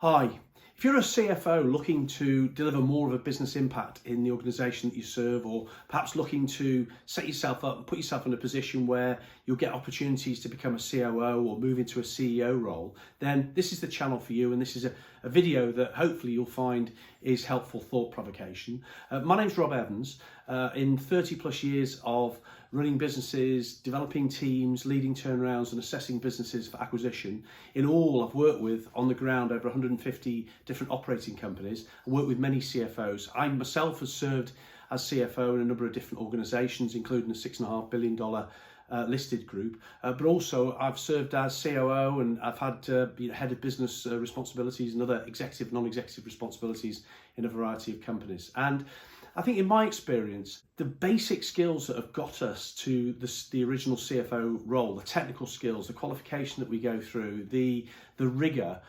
Hi, if you're a CFO looking to deliver more of a business impact in the organisation that you serve, or perhaps looking to set yourself up and put yourself in a position where you'll get opportunities to become a COO or move into a CEO role, then this is the channel for you, and this is a video that hopefully you'll find is helpful thought provocation. My name's Rob Evans. In 30 plus years of running businesses, developing teams, leading turnarounds and assessing businesses for acquisition, in all I've worked with on the ground over 150 different operating companies. I worked with many CFOs. I myself have served as CFO in a number of different organisations, including a $6.5 billion listed group, but also I've served as COO, and I've had head of business responsibilities and other executive, non-executive responsibilities in a variety of companies. And I think in my experience, the basic skills that have got us to the original CFO role, the technical skills, the qualification that we go through, the rigour,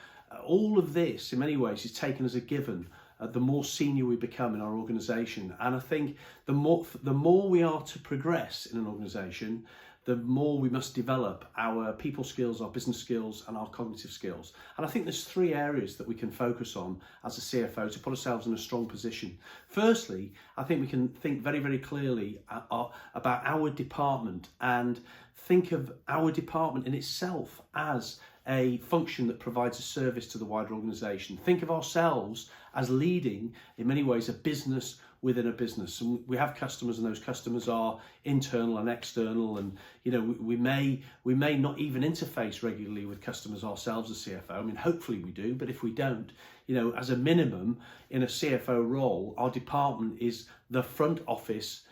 all of this in many ways is taken as a given the more senior we become in our organisation. And I think the more we are to progress in an organisation, the more we must develop our people skills, our business skills and our cognitive skills. And I think there's three areas that we can focus on as a CFO to put ourselves in a strong position. Firstly, I think we can think very, very clearly about our department and think of our department in itself as a function that provides a service to the wider organisation. Think of ourselves as leading, in many ways, a business within a business. And we have customers, and those customers are internal and external. And we may not even interface regularly with customers ourselves as CFO. I mean, hopefully we do, but if we don't, as a minimum in a CFO role, our department is the front office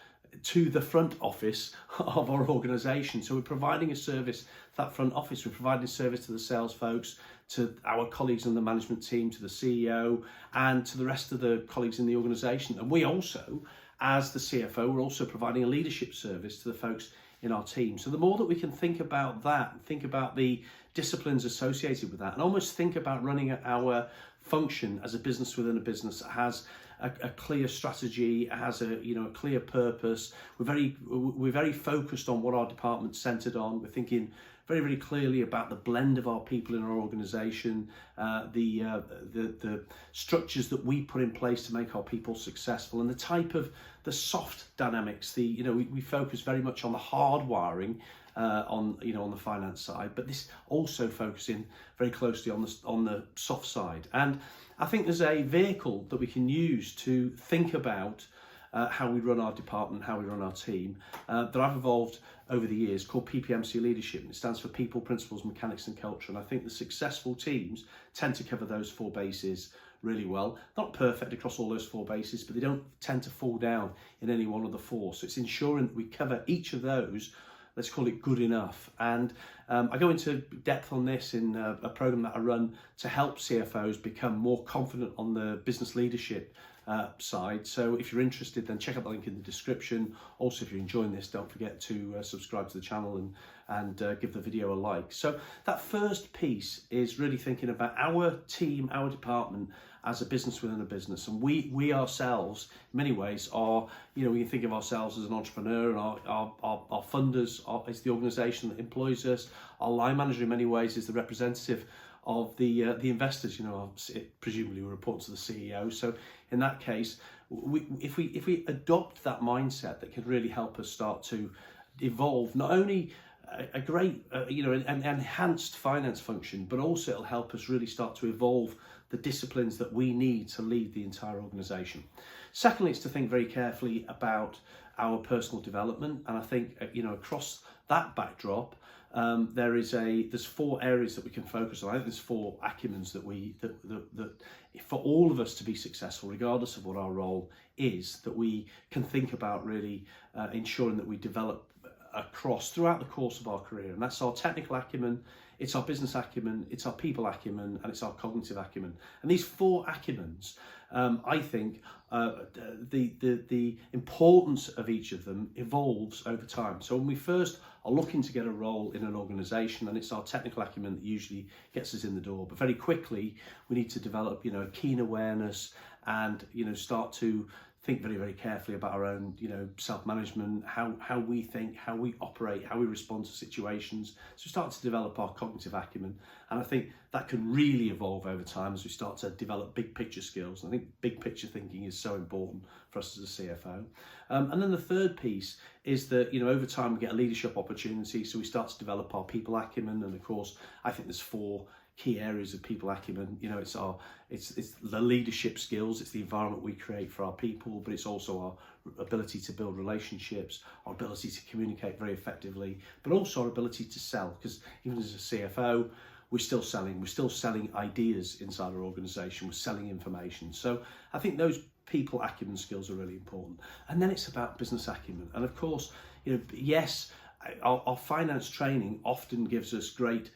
to the front office of our organisation. So we're providing a service to that front office, we're providing a service to the sales folks, to our colleagues in the management team, to the CEO and to the rest of the colleagues in the organisation. And we also, as the CFO, we're also providing a leadership service to the folks in our team. So the more that we can think about that, think about the disciplines associated with that, and almost think about running our function as a business within a business that has a clear strategy, has a clear purpose. We're very focused on what our department's centred on. We're thinking very, very clearly about the blend of our people in our organisation, the structures that we put in place to make our people successful, and the type of the soft dynamics. We focus very much on the hard wiring on the finance side, but this also focusing very closely on the soft side. And I think there's a vehicle that we can use to think about how we run our department, how we run our team, that I've evolved over the years, called PPMC Leadership. It stands for People, Principles, Mechanics and Culture. And I think the successful teams tend to cover those four bases really well. Not perfect across all those four bases, but they don't tend to fall down in any one of the four. So it's ensuring that we cover each of those, let's call it good enough. And I go into depth on this in a program that I run to help CFOs become more confident on the business leadership side. So if you're interested, then check out the link in the description. Also, if you're enjoying this, don't forget to subscribe to the channel and give the video a like. So that first piece is really thinking about our team, our department as a business within a business. And we ourselves, in many ways, are, we can think of ourselves as an entrepreneur, and our funders is the organisation that employs us. Our line manager, in many ways, is the representative of the investors. Presumably we report to the CEO. So in that case, if we adopt that mindset, that can really help us start to evolve not only a great an enhanced finance function, but also it'll help us really start to evolve the disciplines that we need to lead the entire organisation. Secondly, it's to think very carefully about our personal development, and I think across that backdrop, there's four areas that we can focus on. I think there's four acumens that for all of us to be successful, regardless of what our role is, that we can think about really ensuring that we develop throughout the course of our career. And that's our technical acumen, it's our business acumen, it's our people acumen, and it's our cognitive acumen. And these four acumens, I think the importance of each of them evolves over time. So when we first are looking to get a role in an organisation, and it's our technical acumen that usually gets us in the door, but very quickly we need to develop a keen awareness and start to think very, very carefully about our own, self-management, how we think, how we operate, how we respond to situations. So we start to develop our cognitive acumen, and I think that can really evolve over time as we start to develop big picture skills. And I think big picture thinking is so important for us as a CFO. And then the third piece is that, over time we get a leadership opportunity, so we start to develop our people acumen. And of course, I think there's 4 key areas of people acumen. It's the leadership skills, it's the environment we create for our people, but it's also our ability to build relationships, our ability to communicate very effectively, but also our ability to sell, because even as a CFO, we're still selling ideas inside our organization, we're selling information. So I think those people acumen skills are really important. And then it's about business acumen. And of course, yes, our finance training often gives us great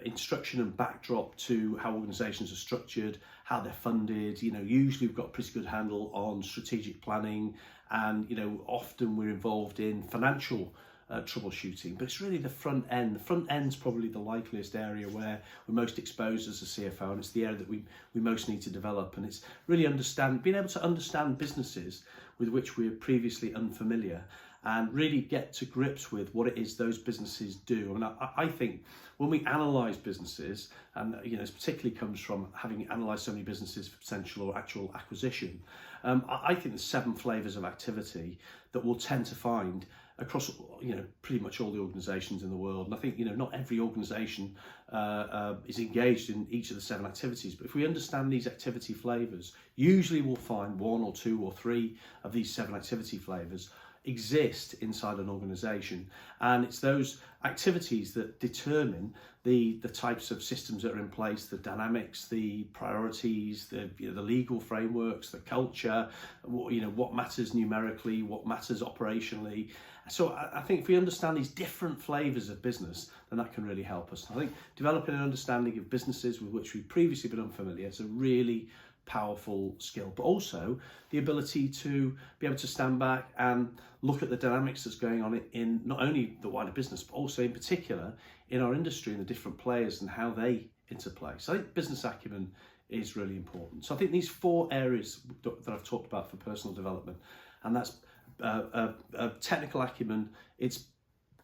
instruction and backdrop to how organizations are structured, how they're funded. Usually we've got a pretty good handle on strategic planning, and often we're involved in financial troubleshooting, but it's really the front end. The front end's probably the likeliest area where we're most exposed as a CFO, and it's the area that we most need to develop. And it's really being able to understand businesses with which we're previously unfamiliar, and really get to grips with what it is those businesses do. And I think when we analyse businesses, and this particularly comes from having analysed so many businesses for potential or actual acquisition, I think there's 7 flavours of activity that we'll tend to find across pretty much all the organisations in the world. And I think not every organisation is engaged in each of the 7 activities, but if we understand these activity flavours, usually we'll find 1 or 2 or 3 of these 7 activity flavours exist inside an organisation, and it's those activities that determine the types of systems that are in place, the dynamics, the priorities, the legal frameworks, the culture, what matters numerically, what matters operationally. So I think if we understand these different flavours of business, then that can really help us. I think developing an understanding of businesses with which we've previously been unfamiliar is a really powerful skill, but also the ability to be able to stand back and look at the dynamics that's going on in not only the wider business, but also in particular in our industry and the different players and how they interplay. So I think business acumen is really important. So I think these 4 areas that I've talked about for personal development, and that's technical acumen, it's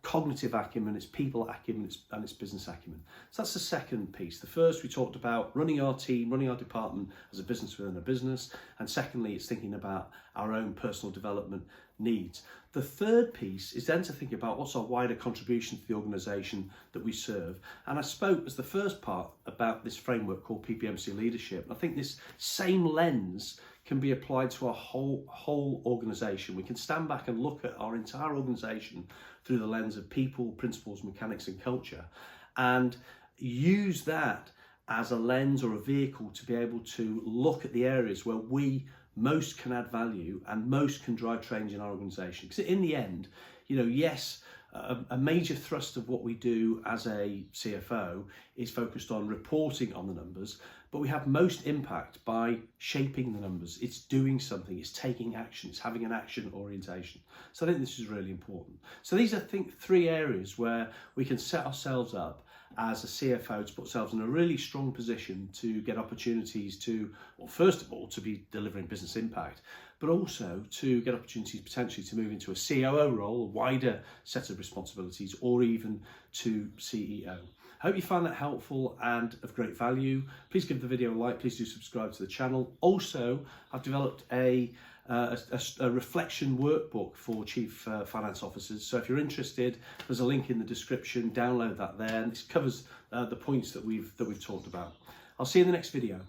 cognitive acumen, it's people acumen, and it's business acumen. So that's the second piece. The first, we talked about running our team, running our department as a business within a business. And secondly, it's thinking about our own personal development needs. The third piece is then to think about what's our wider contribution to the organisation that we serve. And I spoke as the first part about this framework called PPMC leadership. I think this same lens can be applied to our whole organisation. We can stand back and look at our entire organisation through the lens of people, principles, mechanics and culture, and use that as a lens or a vehicle to be able to look at the areas where we most can add value and most can drive change in our organisation. Because in the end, yes, a major thrust of what we do as a CFO is focused on reporting on the numbers, but we have most impact by shaping the numbers. It's doing something, it's taking action, it's having an action orientation. So I think this is really important. So these are, I think, 3 areas where we can set ourselves up as a CFO to put ourselves in a really strong position to get opportunities to, well, first of all, to be delivering business impact, but also to get opportunities potentially to move into a COO role, a wider set of responsibilities, or even to CEO. I hope you found that helpful and of great value. Please give the video a like, please do subscribe to the channel. Also, I've developed a reflection workbook for chief finance officers. So if you're interested, there's a link in the description, download that there, and this covers the points that we've talked about. I'll see you in the next video.